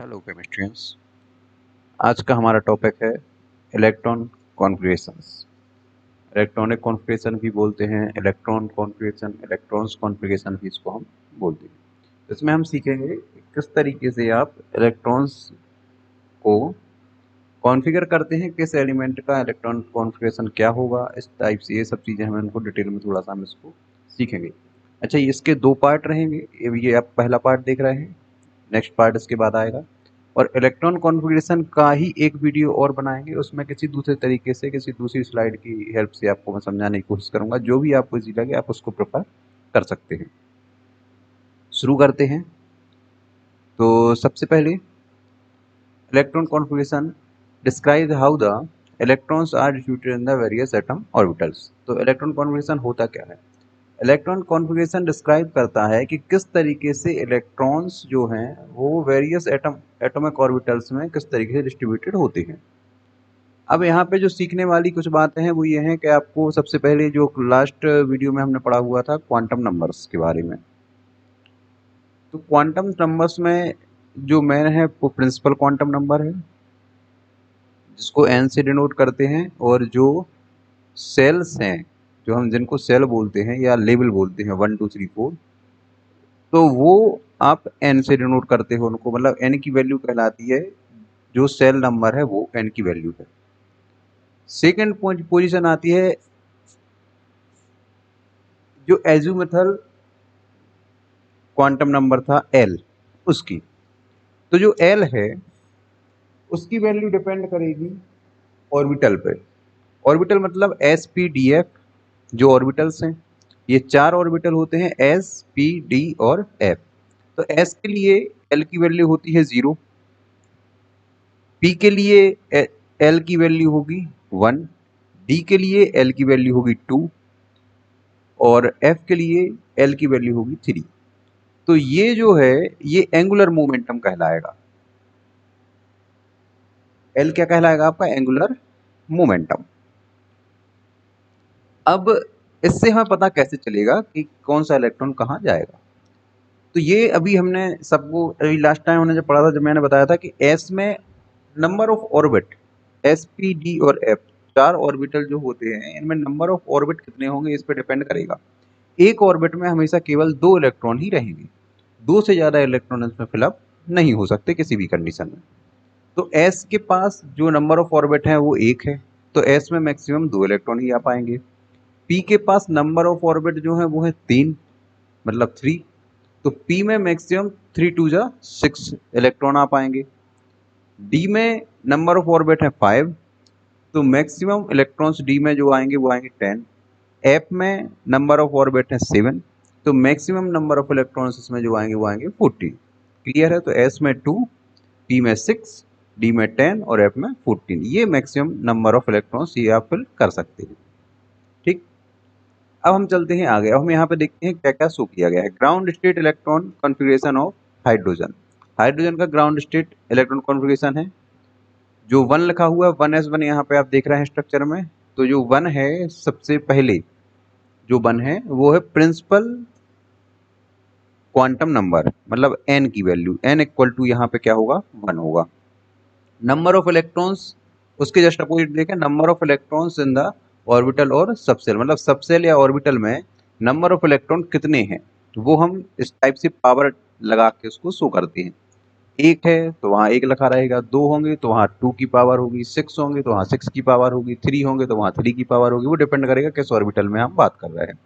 Hello केमिस्ट्रियंस। आज का हमारा टॉपिक है इलेक्ट्रॉन कॉन्फ़िगरेशंस। इलेक्ट्रॉनिक कॉन्फ़िगरेशन भी बोलते हैं, इलेक्ट्रॉन कॉन्फ़िगरेशन, इलेक्ट्रॉन्स कॉन्फ़िगरेशन भी इसको हम बोलते हैं। इसमें हम सीखेंगे कि किस तरीके से आप इलेक्ट्रॉन्स को कॉन्फ़िगर करते हैं, किस एलिमेंट का इलेक्ट्रॉन कॉन्फ़िगरेशन क्या होगा, इस टाइप से ये सब चीज़ें हम इनको डिटेल में थोड़ा सा हम इसको सीखेंगे। अच्छा, इसके दो पार्ट रहेंगे। ये आप पहला पार्ट देख रहे हैं, नेक्स्ट पार्ट इसके बाद आएगा। और इलेक्ट्रॉन कॉन्फ़िगरेशन का ही एक वीडियो और बनाएंगे, उसमें किसी दूसरे तरीके से, किसी दूसरी स्लाइड की हेल्प से आपको मैं समझाने की कोशिश करूंगा। जो भी आपको इजी लगे आप उसको प्रेफर कर सकते हैं। शुरू करते हैं। तो सबसे पहले electron configuration describe how the electrons are distributed in the various atom orbitals. तो इलेक्ट्रॉन कॉन्फ़िगरेशन होता क्या है? इलेक्ट्रॉन कॉन्फ़िगरेशन डिस्क्राइब करता है कि किस तरीके से इलेक्ट्रॉन्स जो हैं वो वेरियस एटॉमिक ऑर्बिटल्स में किस तरीके से डिस्ट्रीब्यूटेड होते हैं। अब यहाँ पे जो सीखने वाली कुछ बातें हैं वो ये हैं कि आपको सबसे पहले जो लास्ट वीडियो में हमने पढ़ा हुआ था क्वांटम नंबर्स के बारे में, तो क्वांटम नंबर्स में जो मेन है वो प्रिंसिपल क्वांटम नंबर है जिसको एन से डिनोट करते हैं, और जो सेल्स हैं, जो हम जिनको सेल बोलते हैं या लेवल बोलते हैं 1 2 3 4, तो वो आप एन से डिनोट करते हो उनको, मतलब एन की वैल्यू कहलाती है। जो सेल नंबर है वो एन की वैल्यू है। सेकेंड पोजीशन आती है जो एजीमुथल क्वांटम नंबर था एल, उसकी। तो जो एल है उसकी वैल्यू डिपेंड करेगी ऑर्बिटल पे। ऑर्बिटल मतलब एस पी डी एफ जो ऑर्बिटल्स हैं, ये 4 ऑर्बिटल होते हैं, एस पी डी और एफ। तो एस के लिए एल की वैल्यू होती है 0, पी के लिए एल की वैल्यू होगी 1, डी के लिए एल की वैल्यू होगी 2 और एफ के लिए एल की वैल्यू होगी 3। तो ये जो है ये एंगुलर मोमेंटम कहलाएगा। एल क्या कहलाएगा आपका? Angular momentum. अब इससे हमें पता कैसे चलेगा कि कौन सा इलेक्ट्रॉन कहाँ जाएगा? तो ये अभी हमने सबको अभी लास्ट टाइम हमने जब पढ़ा था, जब मैंने बताया था कि एस में number of orbit, S P D और एफ 4 ऑर्बिटल जो होते हैं, इनमें नंबर ऑफ ऑर्बिट कितने होंगे इस पे डिपेंड करेगा। एक ऑर्बिट में हमेशा केवल 2 इलेक्ट्रॉन ही रहेंगे, 2 से ज़्यादा इलेक्ट्रॉन इसमें फिलअप नहीं हो सकते किसी भी कंडीशन में। तो एस के पास जो नंबर ऑफ ऑर्बिट है वो 1 है, तो एस में मैक्सिमम 2 इलेक्ट्रॉन ही आ पाएंगे। पी के पास नंबर ऑफ ऑर्बिट जो है वो है 3, मतलब 3, तो पी में मैक्सिमम 3 2 जा 6 इलेक्ट्रॉन आ पाएंगे। डी में नंबर ऑफ ऑर्बिट है 5, तो मैक्सिमम इलेक्ट्रॉन्स डी में जो आएंगे वो आएंगे 10। एफ में नंबर ऑफ ऑर्बिट है 7, तो मैक्सिमम नंबर ऑफ इलेक्ट्रॉन्स इसमें जो आएंगे वो आएंगे 14। क्लियर है? तो एस में 2, पी में 6, डी में 10 और एफ में 14। ये मैक्सिमम नंबर ऑफ इलेक्ट्रॉन्स ये आप फिल कर सकते हैं। ठीक, अब हम चलते हैं आगे। अब हम यहाँ पे देखते हैं क्या क्या शो किया गया है। Ground state electron configuration of hydrogen. Hydrogen का ग्राउंड स्टेट इलेक्ट्रॉन कॉन्फ़िगरेशन है। जो 1 लिखा हुआ है 1s1 यहाँ पे आप देख रहे हैं स्ट्रक्चर में। तो जो 1 है, सबसे पहले जो 1 है वो है प्रिंसिपल क्वांटम नंबर, मतलब n की वैल्यू, n इक्वल टू यहाँ पे क्या होगा? 1 होगा। नंबर ऑफ इलेक्ट्रॉन्स उसके जस्ट अपोजिट देखें, number of electrons in the orbital और सबसेल, मतलब सबसेल या ऑर्बिटल में नंबर ऑफ इलेक्ट्रॉन कितने हैं वो हम इस टाइप से पावर लगा के उसको शो करते हैं। 1 है तो वहाँ 1 लिखा रहेगा, 2 होंगे तो वहाँ 2 की पावर होगी, 6 होंगे तो वहाँ 6 की पावर होगी, 3 होंगे तो वहाँ 3 की पावर होगी। वो डिपेंड करेगा किस ऑर्बिटल में हम बात कर रहे हैं।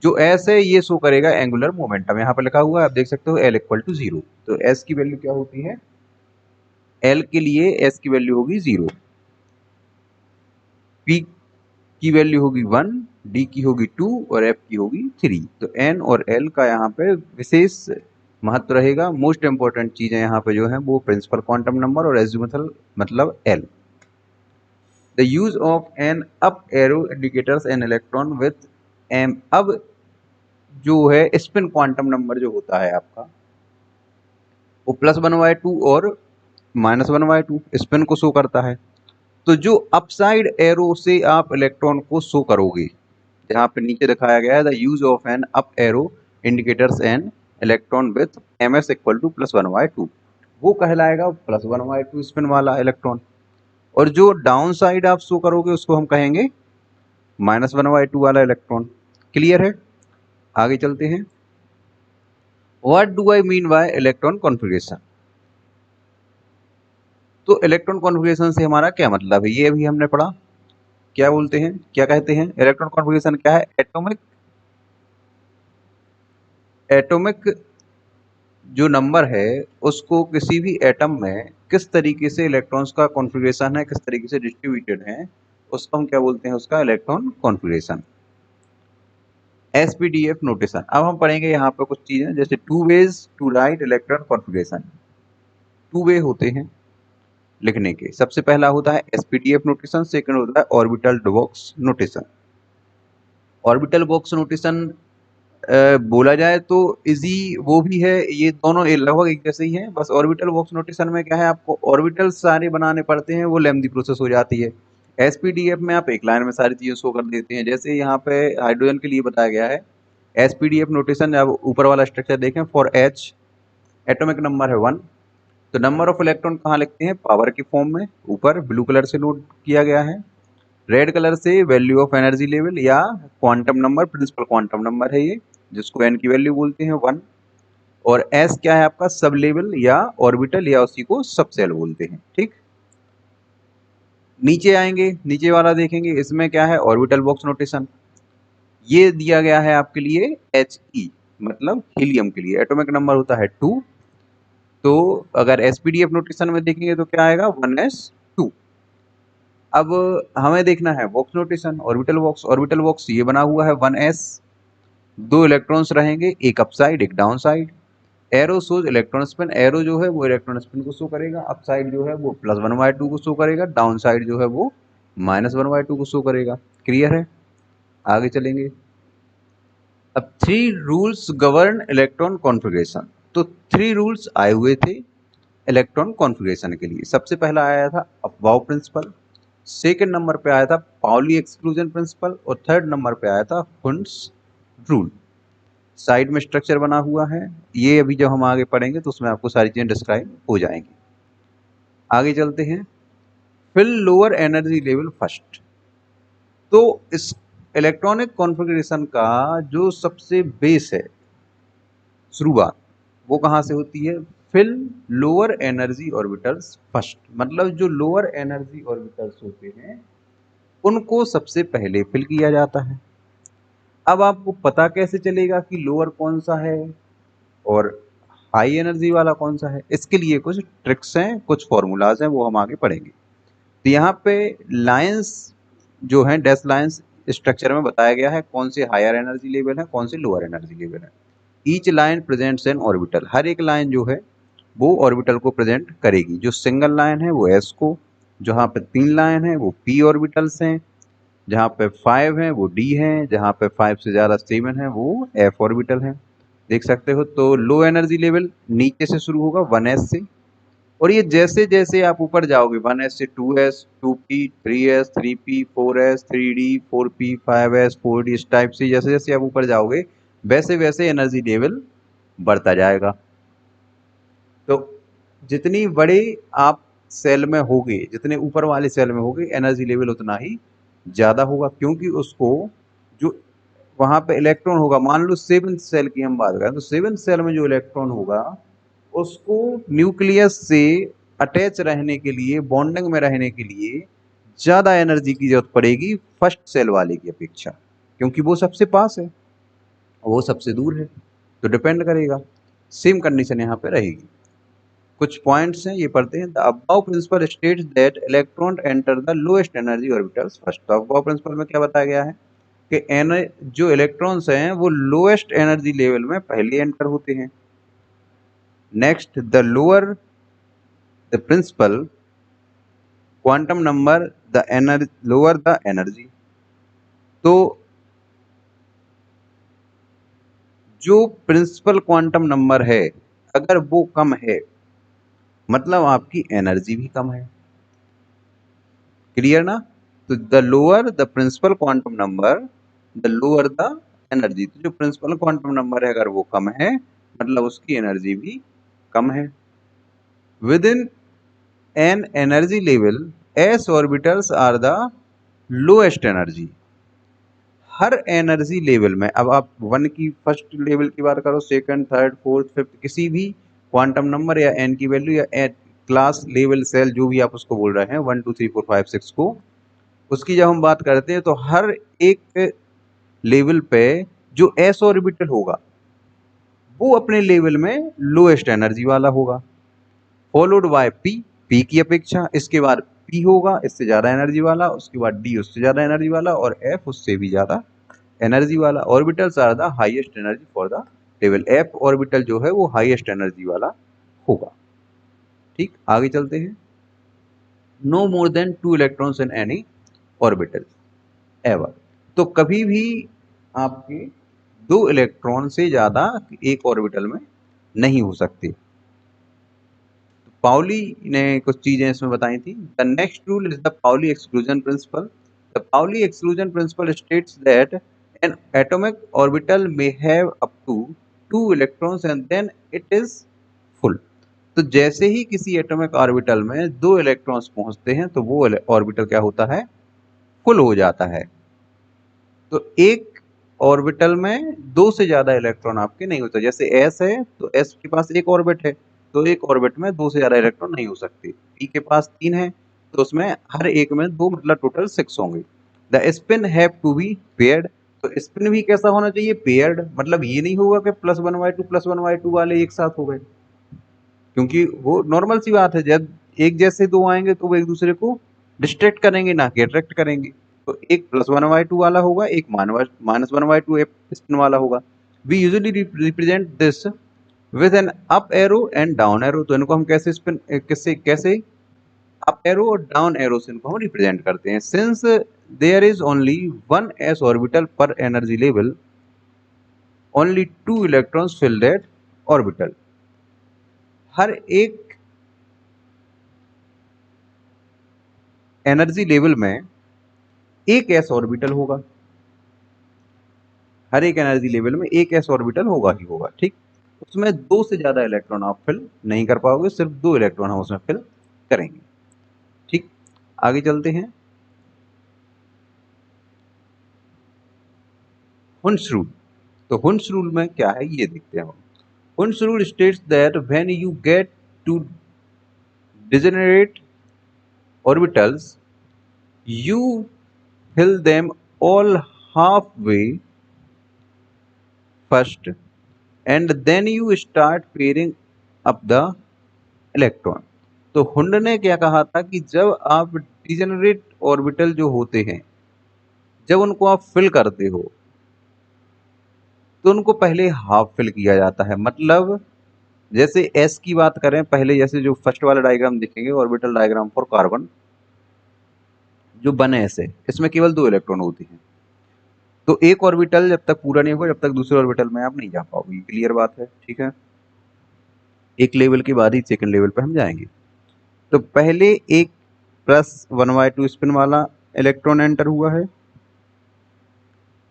जो एस है ये शो करेगा एंगुलर मोमेंटम, यहाँ पे लिखा हुआ है आप देख सकते हो एल इक्वल टू 0। तो एस की वैल्यू क्या होती है? एल के लिए एस की वैल्यू होगी 0, पी की वैल्यू होगी 1, डी की होगी 2 और एफ की होगी 3। तो एन और एल का यहाँ पे विशेष महत्व रहेगा। मोस्ट इंपॉर्टेंट चीजें यहाँ पे जो है वो प्रिंसिपल क्वांटम नंबर और एजीमुथल मतलब L. The use of an up arrow indicators an electron with M. अब जो है स्पिन क्वांटम नंबर जो होता है आपका, वो +1/2 और -1/2 स्पिन को शो करता है। तो जो अपसाइड एरो से आप इलेक्ट्रॉन को शो करोगे, जहाँ पे नीचे दिखाया गया है the use of an up arrow indicators an electron with M S equal to +1/2, वो कहलाएगा +1/2 स्पिन वाला इलेक्ट्रॉन, और जो डाउन साइड आप शो करोगे उसको हम कहेंगे -1/2 वाला इलेक्ट्रॉन। क्लियर है? आगे चलते हैं। What do I mean by electron configuration? तो इलेक्ट्रॉन कॉन्फ़िगरेशन से हमारा क्या मतलब है, ये अभी हमने पढ़ा। क्या बोलते हैं, क्या कहते हैं? इलेक्ट्रॉन कॉन्फ़िगरेशन क्या है? एटॉमिक जो नंबर है उसको किसी भी एटम में किस तरीके से इलेक्ट्रॉन्स का कॉन्फ़िगरेशन है, किस तरीके से डिस्ट्रीब्यूटेड है, उसको हम क्या बोलते हैं? उसका इलेक्ट्रॉन कॉन्फ़िगरेशन। SPDF notation. अब हम पढ़ेंगे यहाँ पे कुछ चीजें, जैसे 2 ways to write electron configuration. 2 way होते हैं लिखने के। सबसे पहला होता है एसपीडीएफ नोटेशन, सेकंड होता है orbital box notation. Orbital box notation बोला जाए तो इजी वो भी है, ये दोनों लगभग एक जैसे ही हैं। बस ऑर्बिटल बॉक्स नोटेशन में क्या है, आपको ऑर्बिटल सारे बनाने पड़ते हैं, वो लेंथी प्रोसेस हो जाती है। एसपीडीएफ में आप एक लाइन में सारी चीजें शो कर देते हैं, जैसे यहाँ पे हाइड्रोजन के लिए बताया गया है। एसपीडीएफ नोटेशन, अब ऊपर वाला स्ट्रक्चर देखें, फॉर एच एटॉमिक नंबर है 1, तो नंबर ऑफ इलेक्ट्रॉन कहाँ लिखते हैं? पावर के फॉर्म में, ऊपर ब्लू कलर से नोट किया गया है। रेड कलर से वैल्यू ऑफ एनर्जी लेवल या quantum number, principal quantum number है ये, जिसको एन की वैल्यू बोलते हैं 1। और एस क्या है आपका? सब लेवल या ऑर्बिटल, या उसी को सब सेल बोलते हैं। ठीक, नीचे आएंगे, नीचे वाला देखेंगे, इसमें क्या है? Orbital box notation. ये दिया गया है आपके लिए He, मतलब हीलियम के लिए एटॉमिक नंबर होता है 2, तो अगर एसपीडीएफ नोटेशन में देखेंगे तो क्या आएगा? 1s2। अब हमें देखना है box notation, orbital box. Orbital box ये बना हुआ है 1s, 2 इलेक्ट्रॉन्स रहेंगे, एक अप साइड एक down side. Arrow shows electron spin, arrow जो है वो इलेक्ट्रॉन स्पिन को शो करेगा, अप साइड जो है वो +1/2 को शो करेगा, डाउन साइड जो है वो -1/2 को शो करेगा। क्लियर है? आगे चलेंगे। अब 3 रूल्स गवर्न इलेक्ट्रॉन कॉन्फ़िगरेशन। तो 3 रूल्स आए हुए थे इलेक्ट्रॉन कॉन्फ़िगरेशन के लिए। सबसे पहला आया था अफबाउ प्रिंसिपल, सेकंड नंबर पे आया था पाउली एक्सक्लूजन प्रिंसिपल, और थर्ड नंबर पे आया था हुंड्स रूल। साइड में स्ट्रक्चर बना हुआ है, ये अभी जब हम आगे पढ़ेंगे तो उसमें आपको सारी चीजें डिस्क्राइब हो जाएंगी। आगे चलते हैं। Fill lower energy level first. तो इस इलेक्ट्रॉनिक कॉन्फ़िगरेशन का जो सबसे बेस है, शुरुआत, वो कहाँ से होती है? Fill lower energy orbitals first. मतलब जो लोअर एनर्जी ऑर्बिटल्स होते हैं उनको सबसे पहले फिल किया जाता है। अब आपको पता कैसे चलेगा कि लोअर कौन सा है और हाई एनर्जी वाला कौन सा है? इसके लिए कुछ ट्रिक्स हैं, कुछ फॉर्मूलाज हैं, वो हम आगे पढ़ेंगे। तो यहाँ पे लाइंस जो हैं, डैश लाइंस स्ट्रक्चर में बताया गया है कौन से हायर एनर्जी लेवल है, कौन से लोअर एनर्जी लेवल है। Each line presents an orbital. हर एक लाइन जो है वो ऑर्बिटल को प्रेजेंट करेगी। जो सिंगल लाइन है वो एस को, जहाँ पे 3 लाइन है वो पी ऑर्बिटल्स हैं, जहाँ पे 5 है वो डी है, जहाँ पे 5 से ज़्यादा 7 है वो एफ ऑर्बिटल है। देख सकते हो। तो लो एनर्जी लेवल नीचे से शुरू होगा 1s से, और ये जैसे जैसे आप ऊपर जाओगे 1s से 2s, 2p, 3s, 3p, 4s, 3d, 4p, 5s, 4d, इस टाइप से जैसे जैसे आप ऊपर जाओगे वैसे वैसे एनर्जी लेवल बढ़ता जाएगा। तो जितनी बड़े आप सेल में होगे, जितने ऊपर वाले सेल में होगे, एनर्जी लेवल उतना ही ज़्यादा होगा, क्योंकि उसको जो वहाँ पे इलेक्ट्रॉन होगा, मान लो 7th सेल की हम बात करें तो 7th सेल में जो इलेक्ट्रॉन होगा उसको न्यूक्लियस से अटैच रहने के लिए, बॉन्डिंग में रहने के लिए ज़्यादा एनर्जी की जरूरत पड़ेगी फर्स्ट सेल वाले की अपेक्षा, क्योंकि वो सबसे पास है, वो सबसे दूर है। तो डिपेंड करेगा, सेम कंडीशन यहाँ पे रहेगी। कुछ पॉइंट्स हैं, ये पढ़ते हैं। The above principal states that electron enter the lowest energy orbitals first. तो अबव प्रिंसिपल में क्या बताया गया है कि जो इलेक्ट्रॉन्स हैं वो लोएस्ट एनर्जी लेवल में पहले एंटर होते हैं। Next, the lower the principal quantum number the energy lower the energy. तो जो प्रिंसिपल क्वांटम नंबर है अगर वो कम है मतलब आपकी एनर्जी भी कम है। क्लियर ना? तो the lower the principal quantum number the lower the energy. तो जो प्रिंसिपल क्वांटम नंबर है अगर वो कम है मतलब उसकी एनर्जी भी कम है। Within an energy level S orbitals are the lowest energy. हर एनर्जी लेवल में, अब आप वन की फर्स्ट लेवल की बात करो, सेकंड, थर्ड, फोर्थ, फिफ्थ, किसी भी क्वांटम नंबर या एन की वैल्यू या क्लास लेवल सेल जो भी आप उसको बोल रहे हैं 1 2 3 4 5 6 को, उसकी जब हम बात करते हैं तो हर एक लेवल पे जो एस ऑर्बिटल होगा वो अपने लेवल में लोएस्ट एनर्जी वाला होगा, फॉलोड बाय पी की अपेक्षा, इसके बाद पी होगा इससे ज्यादा एनर्जी वाला, उसके बाद डी उससे ज्यादा एनर्जी वाला और एफ उससे भी ज्यादा एनर्जी वाला। Orbitals are the highest energy for the level. F orbital जो है वो हाईएस्ट एनर्जी वाला होगा। ठीक, आगे चलते हैं। No more than 2 electrons in any orbital ever. तो कभी भी आपके 2 इलेक्ट्रॉन से ज्यादा एक ऑर्बिटल में नहीं हो सकते। पाउली ने कुछ चीजें इसमें बताई थी। The next rule is the Pauli exclusion principle. The Pauli exclusion principle states that an atomic orbital may have up to 2 electrons and then it is full. तो जैसे ही किसी एटॉमिक ऑर्बिटल में 2 इलेक्ट्रॉन्स पहुंचते हैं तो वो ऑर्बिटल क्या होता है, फुल हो जाता है। तो एक ऑर्बिटल में 2 से ज्यादा इलेक्ट्रॉन आपके नहीं होता। जैसे एस है तो एस के पास एक ऑर्बिट है, तो एक ऑर्बिट में 2 से ज्यादा इलेक्ट्रॉन नहीं हो सकते। पी के पास 3 है तो उसमें हर एक में 2, मतलब टोटल 6 होंगे। The spin have to be paired. तो स्पिन भी कैसा होना चाहिए, पेयर्ड। मतलब ये नहीं होगा कि +1/2 वाले एक साथ हो गए, क्योंकि वो नॉर्मल सी बात है, जब एक जैसे 2 आएंगे तो वो एक दूसरे को डिस्ट्रैक्ट करेंगे ना कि अट्रैक्ट करेंगे। तो एक +1/2 वाला होगा, एक -1/2 स्पिन वाला होगा। We usually represent this with an up arrow and down arrow. तो इनको हम कैसे स्पिन कैसे कैसे अप एरो और डाउन एरो से इनको हम रिप्रेजेंट करते हैं। Since there is only 1 s orbital पर energy level, only 2 electrons fill that orbital. हर एक एनर्जी लेवल में एक s ऑर्बिटल होगा, हर एक एनर्जी लेवल में एक s ऑर्बिटल होगा ही होगा। ठीक, उसमें 2 से ज्यादा इलेक्ट्रॉन आप फिल नहीं कर पाओगे, सिर्फ 2 इलेक्ट्रॉन हम उसमें फिल करेंगे। ठीक, आगे चलते हैं। Hund's rule. तो हुन्स रूल में क्या है ये देखते हैं हम। Hund's rule states that when you get to degenerate orbitals, you fill them all halfway first and then you start pairing up the electron। तो हुंड ने क्या कहा था कि जब आप डिजेनरेट ऑर्बिटल जो होते हैं, जब उनको आप फिल करते हो तो उनको पहले हाफ फिल किया जाता है। मतलब जैसे एस की बात करें, पहले जैसे जो फर्स्ट वाला डायग्राम देखेंगे ऑर्बिटल डायग्राम फॉर कार्बन, जो बने ऐसे, इसमें केवल 2 इलेक्ट्रॉन होते हैं। तो एक ऑर्बिटल जब तक पूरा नहीं होगा जब तक दूसरे ऑर्बिटल में आप नहीं जा पाओगे। क्लियर बात है, ठीक है। एक लेवल के बाद ही सेकंड लेवल पे हम जाएंगे। तो पहले एक +1/2 स्पिन वाला इलेक्ट्रॉन एंटर हुआ है,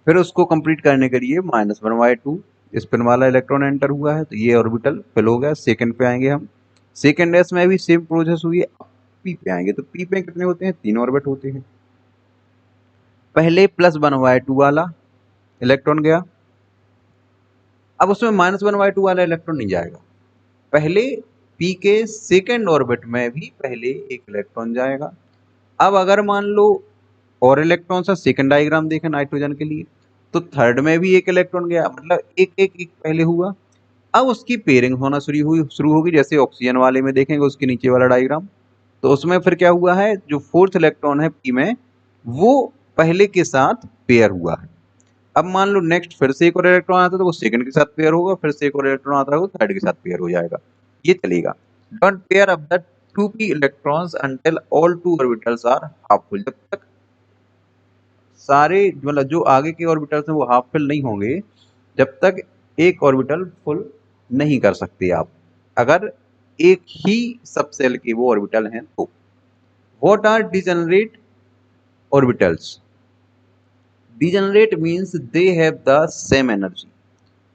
फिर उसको कंप्लीट करने के लिए -1/2 स्पिन वाला इलेक्ट्रॉन एंटर हुआ है, तो ये ऑर्बिटल फिल हो गया। सेकंड पे आएंगे हम, सेकंड एस में भी सेम प्रोसेस हुई है। पी पे आएंगे तो पी पे कितने होते हैं, 3 ऑर्बिट होते हैं। पहले +1/2 वाला इलेक्ट्रॉन गया, अब उसमें -1/2 वाला इलेक्ट्रॉन नहीं जाएगा। पहले पी के सेकेंड ऑर्बिट में भी पहले एक इलेक्ट्रॉन जाएगा। अब अगर मान लो और इलेक्ट्रॉन सा सेकंड डायग्राम देखें नाइट्रोजन के लिए, तो थर्ड में भी एक इलेक्ट्रॉन गया, मतलब एक पहले हुआ। अब उसकी पेयरिंग होना शुरू होगी। जैसे ऑक्सीजन वाले में देखेंगे उसके नीचे वाला डायग्राम, तो उसमें फिर क्या हुआ है, जो फोर्थ इलेक्ट्रॉन है पी में, वो पहले के साथ पेयर हुआ है। अब मान लो नेक्स्ट फिर से एक और इलेक्ट्रॉन आता है तो वो सेकंड के साथ पेयर होगा, फिर से एक और इलेक्ट्रॉन आता है वो थर्ड के साथ पेयर हो जाएगा। ये चलेगा। Don't pair up the 2p electrons until all 2 orbitals are half full. जब तक सारे मतलब जो आगे के ऑर्बिटल्स हैं वो हाफ फिल नहीं होंगे, जब तक एक ऑर्बिटल फुल नहीं कर सकते आप, अगर एक ही सब सेल के वो ऑर्बिटल हैं तो। What are degenerate orbitals? Degenerate means they have the same energy.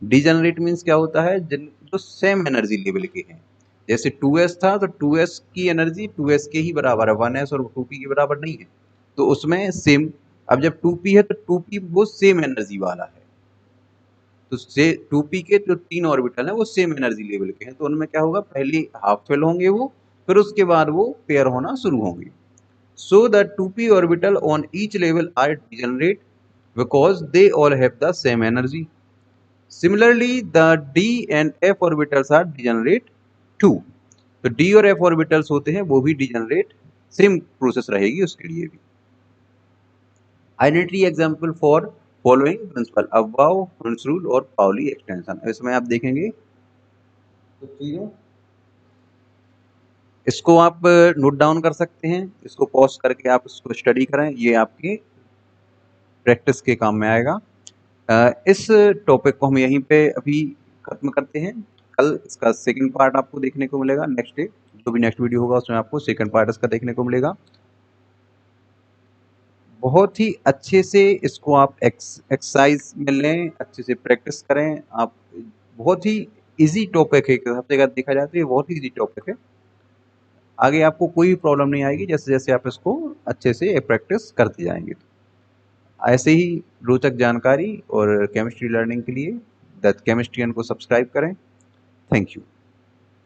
Degenerate means क्या होता है, जो सेम एनर्जी लेवल के हैं। जैसे 2s था तो 2s की एनर्जी 2s के ही बराबर है, 1s और 2p के बराबर नहीं है, तो उसमें सेम। अब जब 2p है तो 2p वो सेम एनर्जी वाला है, तो से 2p के जो 3 ऑर्बिटल हैं वो सेम एनर्जी लेवल के हैं, तो उनमें क्या होगा, पहले हाफ फिल होंगे वो, फिर उसके बाद वो पेयर होना शुरू होंगे। So the 2p orbital on each level are degenerate because they all have the same energy. Similarly, the d and f orbitals are degenerate too. तो d और f orbitals होते हैं वो भी degenerate, सेम प्रोसेस रहेगी उसके लिए भी। Identity example for following principle, above, Hertz rule और पाउली एक्सटेंशन। इसमें आप देखेंगे कुछ चीजें, इसको आप नोट डाउन कर सकते हैं, इसको पॉज करके आप इसको स्टडी करें, ये आपकी प्रैक्टिस के काम में आएगा। इस टॉपिक को हम यहीं पे अभी खत्म करते हैं, कल इसका सेकंड पार्ट आपको देखने को मिलेगा, नेक्स्ट डे जो भी नेक्स्ट वीडियो होगा उसमें आपको सेकंड पार्ट इसका देखने को मिलेगा। बहुत ही अच्छे से इसको आप एक्सरसाइज में लें, अच्छे से प्रैक्टिस करें आप। बहुत ही इजी टॉपिक है, सबसे अगर देखा जाए तो ये बहुत ही इजी टॉपिक है, आगे आपको कोई प्रॉब्लम नहीं आएगी जैसे जैसे आप इसको अच्छे से प्रैक्टिस करते जाएंगे। ऐसे ही रोचक जानकारी और केमिस्ट्री लर्निंग के लिए द केमिस्ट्रियन को सब्सक्राइब करें। Thank you.